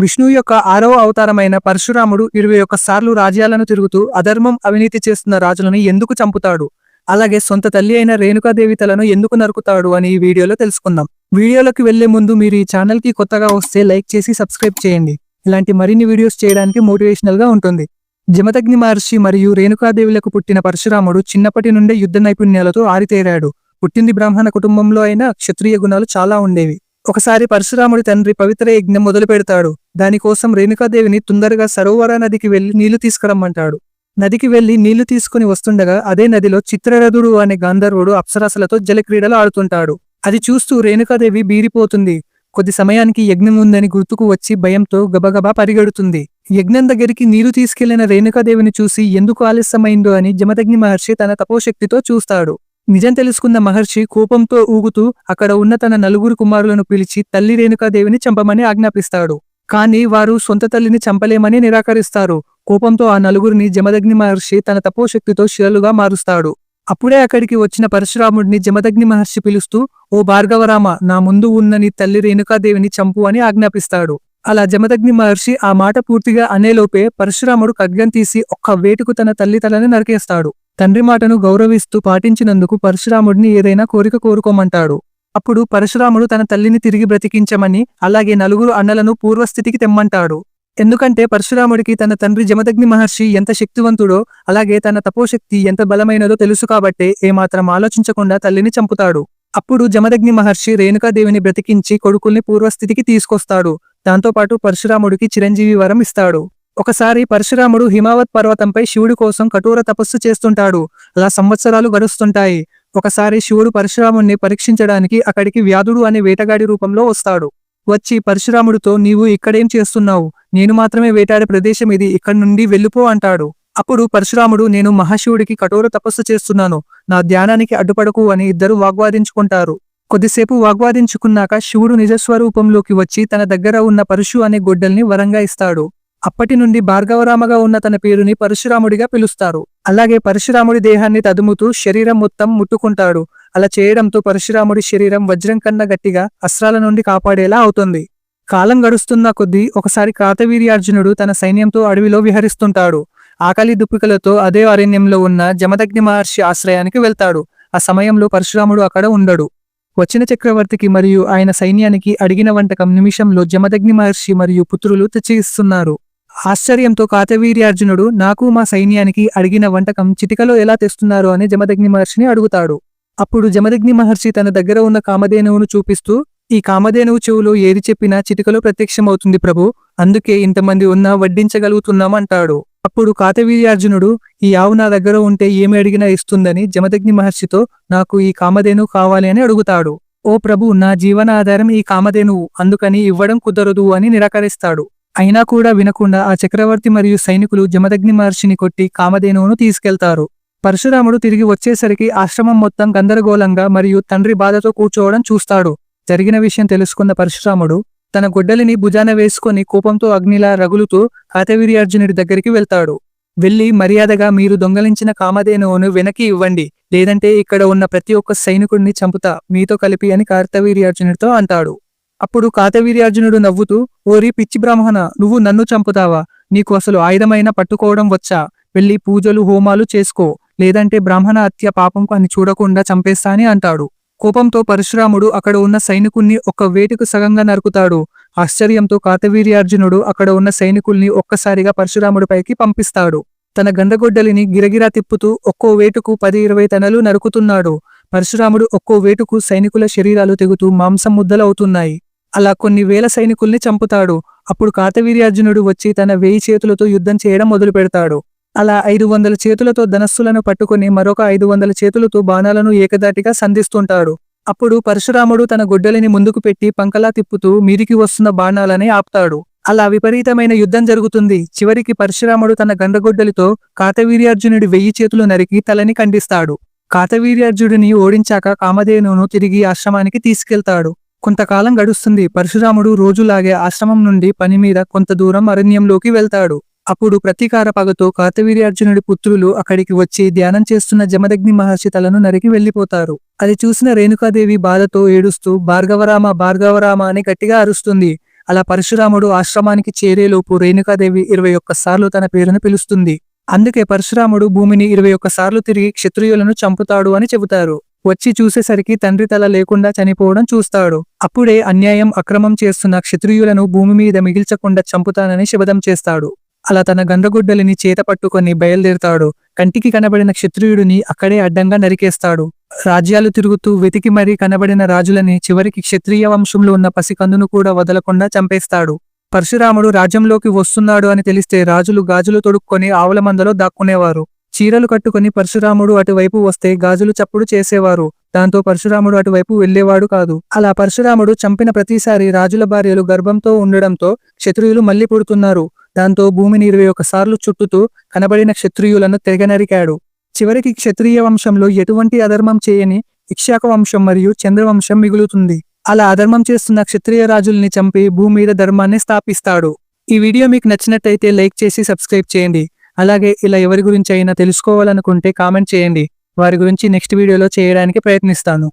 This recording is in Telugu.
విష్ణువు యొక్క 6వ అవతారమైన పరశురాముడు 21 సార్లు రాజ్యాలను తిరుగుతూ అధర్మం అవినీతి చేస్తున్న రాజులను ఎందుకు చంపుతాడు, అలాగే సొంత తల్లి అయిన రేణుకాదేవి తలను ఎందుకు నరుకుతాడు అని ఈ వీడియోలో తెలుసుకుందాం. వీడియోలోకి వెళ్లే ముందు మీరు ఈ ఛానల్ కి కొత్తగా వస్తే లైక్ చేసి సబ్స్క్రైబ్ చేయండి. ఇలాంటి మరిన్ని వీడియోస్ చేయడానికి మోటివేషనల్ గా ఉంటుంది. జమదగ్ని మహర్షి మరియు రేణుకాదేవులకు పుట్టిన పరశురాముడు చిన్నప్పటి నుండే యుద్ధ నైపుణ్యాలతో ఆరితేరాడు. పుట్టింది బ్రాహ్మణ కుటుంబంలో అయినా క్షత్రియ గుణాలు చాలా ఉండేవి. ఒకసారి పరశురాముడి తండ్రి పవిత్ర యజ్ఞం మొదలు పెడతాడు. దానికోసం రేణుకాదేవిని తొందరగా సరోవర నదికి వెళ్లి నీళ్లు తీసుకురమ్మంటాడు. నదికి వెళ్లి నీళ్లు తీసుకుని వస్తుండగా అదే నదిలో చిత్రరథుడు అనే గాంధర్వుడు అప్సరసలతో జలక్రీడలు ఆడుతుంటాడు. అది చూస్తూ రేణుకాదేవి బీరిపోతుంది. కొద్ది సమయానికి యజ్ఞం ఉందని గుర్తుకు వచ్చి భయంతో గబగబా పరిగెడుతుంది. యజ్ఞం దగ్గరికి నీరు తీసుకెళ్లిన రేణుకాదేవిని చూసి ఎందుకు ఆలస్యమైందో అని జమదగ్ని మహర్షి తన తపోశక్తితో చూస్తాడు. నిజం తెలుసుకున్న మహర్షి కోపంతో ఊగుతూ అక్కడ ఉన్న తన 4 కుమారులను పిలిచి తల్లి రేణుకాదేవిని చంపమని ఆజ్ఞాపిస్తాడు. కానీ వారు సొంత తల్లిని చంపలేమని నిరాకరిస్తారు. కోపంతో ఆ 4 జమదగ్ని మహర్షి తన తపోశక్తితో శిలలుగా మారుస్తాడు. అప్పుడే అక్కడికి వచ్చిన పరశురాముడిని జమదగ్ని మహర్షి పిలుస్తూ, ఓ భార్గవరామ, నా ముందు ఉన్న నీ తల్లి రేణుకాదేవిని చంపు అని ఆజ్ఞాపిస్తాడు. అలా జమదగ్ని మహర్షి ఆ మాట పూర్తిగా అనేలోపే పరశురాముడు ఖడ్గం తీసి ఒక్క వేటుకు తన తల్లి తలని నరికేస్తాడు. తండ్రి మాటను గౌరవిస్తూ పాటించినందుకు పరశురాముడిని ఏదైనా కోరిక కోరుకోమంటాడు. అప్పుడు పరశురాముడు తన తల్లిని తిరిగి బ్రతికించమని, అలాగే 4 అన్నలను పూర్వస్థితికి తెమ్మంటాడు. ఎందుకంటే పరశురాముడికి తన తండ్రి జమదగ్ని మహర్షి ఎంత శక్తివంతుడో, అలాగే తన తపోశక్తి ఎంత బలమైనదో తెలుసు కాబట్టే ఏమాత్రం ఆలోచించకుండా తల్లిని చంపుతాడు. అప్పుడు జమదగ్ని మహర్షి రేణుకాదేవిని బ్రతికించి కొడుకుల్ని పూర్వస్థితికి తీసుకొస్తాడు. దాంతోపాటు పరశురాముడికి చిరంజీవి వరం ఇస్తాడు. ఒకసారి పరశురాముడు హిమావత్ పర్వతంపై శివుడి కోసం కఠోర తపస్సు చేస్తుంటాడు. అలా సంవత్సరాలు గడుస్తుంటాయి. ఒకసారి శివుడు పరశురాముడిని పరీక్షించడానికి అక్కడికి వ్యాధుడు అనే వేటగాడి రూపంలో వస్తాడు. వచ్చి పరశురాముడితో, నీవు ఇక్కడేం చేస్తున్నావు? నేను మాత్రమే వేటాడే ప్రదేశం ఇది, ఇక్కడి నుండి వెళ్ళిపో అంటాడు. అప్పుడు పరశురాముడు, నేను మహాశివుడికి కఠోర తపస్సు చేస్తున్నాను, నా ధ్యానానికి అడ్డుపడకు అని ఇద్దరు వాగ్వాదించుకుంటారు. కొద్దిసేపు వాగ్వాదించుకున్నాక శివుడు నిజస్వరూపంలోకి వచ్చి తన దగ్గర ఉన్న పరశు అనే గొడ్డల్ని వరంగా ఇస్తాడు. అప్పటి నుండి భార్గవరామగా ఉన్న తన పేరుని పరశురాముడిగా పిలుస్తారు. అలాగే పరశురాముడి దేహాన్ని తదుముతూ శరీరం మొత్తం ముట్టుకుంటాడు. అలా చేయడంతో పరశురాముడి శరీరం వజ్రం కన్నా గట్టిగా అస్త్రాల నుండి కాపాడేలా అవుతుంది. కాలం గడుస్తున్న కొద్దీ ఒకసారి కార్తవీర్యార్జునుడు తన సైన్యంతో అడవిలో విహరిస్తుంటాడు. ఆకలి దుప్పికలతో అదే అరణ్యంలో ఉన్న జమదగ్ని మహర్షి ఆశ్రయానికి వెళ్తాడు. ఆ సమయంలో పరశురాముడు అక్కడ ఉండడు. వచ్చిన చక్రవర్తికి మరియు ఆయన సైన్యానికి అడిగిన వంటకం నిమిషంలో జమదగ్ని మహర్షి మరియు పుత్రులు తెచ్చి ఇస్తున్నారు. ఆశ్చర్యంతో కార్తవీర్యార్జునుడు, నాకు మా సైన్యానికి అడిగిన వంటకం చిటికలో ఎలా తెస్తున్నారు అని జమదగ్ని మహర్షిని అడుగుతాడు. అప్పుడు జమదగ్ని మహర్షి తన దగ్గర ఉన్న కామధేనువును చూపిస్తూ, ఈ కామధేనువు చెవులో ఏది చెప్పినా చిటికలో ప్రత్యక్షమవుతుంది ప్రభు, అందుకే ఇంతమంది ఉన్నా వడ్డించగలుగుతున్నామంటాడు. అప్పుడు కార్తవీర్యార్జునుడు, ఈ ఆవు నా దగ్గర ఉంటే ఏమి అడిగినా ఇస్తుందని జమదగ్ని మహర్షితో, నాకు ఈ కామధేనువు కావాలి అని అడుగుతాడు. ఓ ప్రభు, నా జీవనాధారం ఈ కామధేనువు, అందుకని ఇవ్వడం కుదరదు అని నిరాకరిస్తాడు. అయినా కూడా వినకుండా ఆ చక్రవర్తి మరియు సైనికులు జమదగ్ని మహర్షిని కొట్టి కామధేనువును తీసుకెళ్తారు. పరశురాముడు తిరిగి వచ్చేసరికి ఆశ్రమం మొత్తం గందరగోళంగా మరియు తండ్రి బాధతో కూర్చోవడం చూస్తాడు. జరిగిన విషయం తెలుసుకున్న పరశురాముడు తన గొడ్డలిని భుజాన వేసుకుని కోపంతో అగ్నిలా రగులుతూ కార్తవీర్యార్జునుడి దగ్గరికి వెళ్తాడు. వెళ్లి మర్యాదగా, మీరు దొంగలించిన కామధేనువును వెనక్కి ఇవ్వండి, లేదంటే ఇక్కడ ఉన్న ప్రతి ఒక్క సైనికుడిని చంపుతా మీతో కలిపి అని కార్తవీర్యార్జునుడితో అంటాడు. అప్పుడు కార్తవీర్యార్జునుడు నవ్వుతూ, ఓరి పిచ్చి బ్రాహ్మణ, నువ్వు నన్ను చంపుతావా? నీకు అసలు ఆయుధమైనా పట్టుకోవడం వచ్చా? వెళ్లి పూజలు హోమాలు చేసుకో, లేదంటే బ్రాహ్మణ హత్య పాపం అని చూడకుండా చంపేస్తా అని అంటాడు. కోపంతో పరశురాముడు అక్కడ ఉన్న సైనికుల్ని ఒక్క వేటుకు సగంగా నరుకుతాడు. ఆశ్చర్యంతో కార్తవీర్యార్జునుడు అక్కడ ఉన్న సైనికుల్ని ఒక్కసారిగా పరశురాముడిపైకి పంపిస్తాడు. తన గండగొడ్డలిని గిరగిరా తిప్పుతూ ఒక్కో వేటుకు 10-20 తనలు నరుకుతున్నాడు. పరశురాముడు ఒక్కో వేటుకు సైనికుల శరీరాలు తెగుతూ మాంసం ముద్దలవుతున్నాయి. అలా కొన్ని వేల సైనికుల్ని చంపుతాడు. అప్పుడు కార్తవీర్యార్జునుడు వచ్చి తన 1000 చేతులతో యుద్ధం చేయడం మొదలు పెడతాడు. అలా 500 చేతులతో ధనస్సులను పట్టుకుని మరొక 500 చేతులతో బాణాలను ఏకదాటిగా సంధిస్తుంటాడు. అప్పుడు పరశురాముడు తన గొడ్డలిని ముందుకు పెట్టి పంకలా తిప్పుతూ మీదికి వస్తున్న బాణాలని ఆపుతాడు. అలా విపరీతమైన యుద్ధం జరుగుతుంది. చివరికి పరశురాముడు తన గండగొడ్డలితో కార్తవీర్యార్జునుడి 1000 చేతులు నరికి తలని ఖండిస్తాడు. కార్తవీర్యార్జునుడిని ఓడించాక కామధేనువును తిరిగి ఆశ్రమానికి తీసుకెళ్తాడు. కొంతకాలం గడుస్తుంది. పరశురాముడు రోజులాగే ఆశ్రమం నుండి పని మీద కొంత దూరం అరణ్యంలోకి వెళ్తాడు. అప్పుడు ప్రతీకార పగతో కార్తవీర్యార్జునుడి పుత్రులు అక్కడికి వచ్చి ధ్యానం చేస్తున్న జమదగ్ని మహర్షి తలను నరికి వెళ్లిపోతారు. అది చూసిన రేణుకాదేవి బాధతో ఏడుస్తూ భార్గవరామ భార్గవరామ అని గట్టిగా అరుస్తుంది. అలా పరశురాముడు ఆశ్రమానికి చేరేలోపు రేణుకాదేవి 21 సార్లు తన పేరును పిలుస్తుంది. అందుకే పరశురాముడు భూమిని 21 సార్లు తిరిగి క్షత్రియులను చంపుతాడు అని చెబుతారు. వచ్చి చూసేసరికి తండ్రి తల లేకుండా చనిపోవడం చూస్తాడు. అప్పుడే అన్యాయం అక్రమం చేస్తున్న క్షత్రియులను భూమి మీద మిగిల్చకుండా చంపుతానని శపథం చేస్తాడు. అలా తన గండ్రగుడ్డలిని చేత పట్టుకొని బయలుదేరుతాడు. కంటికి కనబడిన క్షత్రియుడిని అక్కడే అడ్డంగా నరికేస్తాడు. రాజ్యాలు తిరుగుతూ వెతికి మరీ కనబడిన రాజులని చివరికి క్షత్రియ వంశంలో ఉన్న పసికందును కూడా వదలకుండా చంపేస్తాడు. పరశురాముడు రాజ్యంలోకి వస్తున్నాడు అని తెలిస్తే రాజులు గాజులు తొడుక్కొని ఆవుల మందలో దాక్కునేవారు. చీరలు కట్టుకుని పరశురాముడు అటువైపు వస్తే గాజులు చప్పుడు చేసేవారు. దాంతో పరశురాముడు అటువైపు వెళ్లేవాడు కాదు. అలా పరశురాముడు చంపిన ప్రతిసారి రాజుల భార్యలు గర్భంతో ఉండడంతో క్షత్రియులు మళ్లీ పుడుతున్నారు. దాంతో భూమిని 21 సార్లు చుట్టుతూ కనబడిన క్షత్రియులను తెగనరికాడు. చివరికి క్షత్రియ వంశంలో ఎటువంటి అధర్మం చేయని ఇక్ష్వాకు వంశం మరియు చంద్రవంశం మిగులుతుంది. అలా అధర్మం చేస్తున్న క్షత్రియ రాజుల్ని చంపి భూమి మీద ధర్మాన్ని స్థాపిస్తాడు. ఈ వీడియో మీకు నచ్చినట్టయితే లైక్ చేసి సబ్స్క్రైబ్ చేయండి. అలాగే ఇలా ఎవరి గురించి అయినా తెలుసుకోవాలనుకుంటే కామెంట్ చేయండి. వారి గురించి నెక్స్ట్ వీడియోలో చేయడానికి ప్రయత్నిస్తాను.